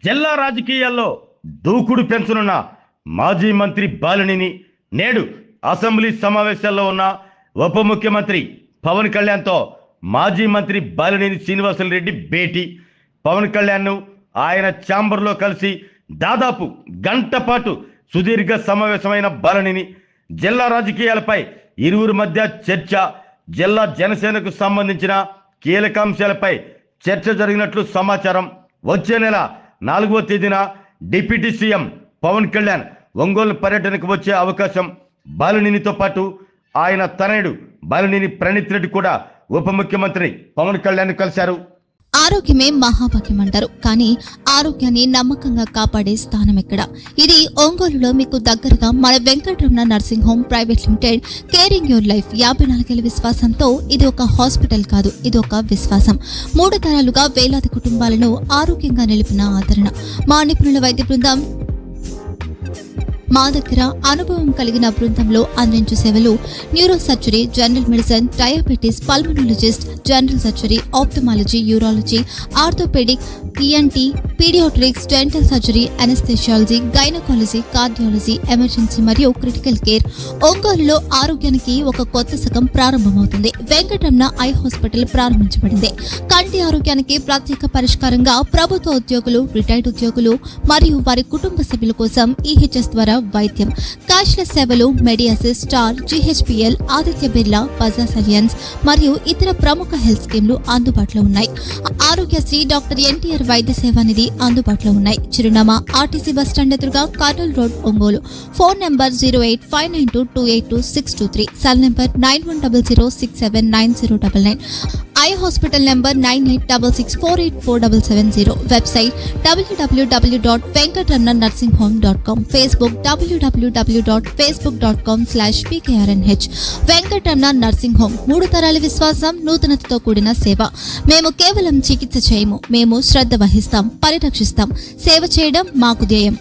జిల్లా రాజకీయాల్లో దూకుడు పెంచనున్న మాజీ మంత్రి బాలినేని నేడు అసెంబ్లీ సమావేశాల్లో ఉన్న ఉప ముఖ్యమంత్రి పవన్ కళ్యాణ్తో మాజీ మంత్రి బాలినేని శ్రీనివాసరెడ్డి భేటీ. పవన్ కళ్యాణ్ను ఆయన ఛాంబర్లో కలిసి దాదాపు గంట పాటు సుదీర్ఘ సమావేశమైన బాలినేని జిల్లా రాజకీయాలపై ఇరువురి మధ్య చర్చ, జిల్లా జనసేనకు సంబంధించిన కీలక అంశాలపై చర్చ జరిగినట్లు సమాచారం. వచ్చే నెల 4వ తేదీన డిప్యూటీ సీఎం పవన్ కళ్యాణ్ ఒంగోలు పర్యటనకు వచ్చే అవకాశం. బాలినేనితో పాటు ఆయన తనయుడు బాలినేని ప్రణీత్ రెడ్డి కూడా ఉప ముఖ్యమంత్రి పవన్ కళ్యాణ్ కలిశారు. ఆరోగ్యమే మహాభాగ్యం అంటారు, కానీ ఆరోగ్యాన్ని నమ్మకంగా కాపాడే స్థానం ఎక్కడ? ఇది ఒంగోలులో మీకు దగ్గరగా మన Venkataramana nursing home private limited. Caring your life 54 ఏళ్ల విశ్వాసంతో ఇది ఒక హాస్పిటల్ కాదు, ఇది ఒక విశ్వాసం. 3 తరాలుగా వేలాది కుటుంబాలను ఆరోగ్యంగా నిలిపిన ఆదరణ. మా నిపుణుల వైద్య బృందం మా దగ్గర అనుభవం కలిగిన బృందంలో అందించే సేవలు neuro surgery, general medicine, diabetes, pulmonologist, general surgery, ophthalmology, urology, orthopaedic, ENT, paediatrics, dental surgery, anaesthesiology, gynaecology, cardiology, emergency మరియు క్రిటికల్ కేర్. ఒంగోలులో ఆరోగ్యానికి ఒక కొత్త శకం ప్రారంభమవుతుంది. వెంకటరమణ ఐ హాస్పిటల్ ప్రారంభించబడింది. కంటి ఆరోగ్యానికి ప్రత్యేక పరిష్కారంగా ప్రభుత్వ ఉద్యోగులు, రిటైర్డ్ ఉద్యోగులు మరియు వారి కుటుంబ సభ్యుల కోసం ఈహెచ్ఎస్ ద్వారా వైద్యం, క్యాష్లెస్ సేవలు, మెడియాసిస్, స్టార్, జీహెచ్పీఎల్, ఆదిత్య బిర్లా, బజాజ్ అలియన్స్ మరియు ఇతర ప్రముఖ హెల్త్ స్కీమ్లు అందుబాటులో ఉన్నాయి. ఆరోగ్యశ్రీ, డాక్టర్ ఎన్టీఆర్ వైద్య సేవా నిధి అందుబాటులో ఉన్నాయి. చిరునామా ఆర్టీసీ బస్టాండ్ ఎదురుగా, Kurnool road, Ongole. Phone number 08592282623, cell number 9100679099, eye hospital number 9866484770, website www.venkatramanarsinghome.com, Facebook www.facebook.com/pkrnh. Venkataramana nursing home, 3 తరాల విశ్వాసం, నూతనతతో కూడిన సేవ. మేము కేవలం చికిత్స చేయము, మేము శ్రద్ధ వహిస్తాం, పరిరక్షిస్తాం. సేవ చేయడం మాకు ధ్యేయం.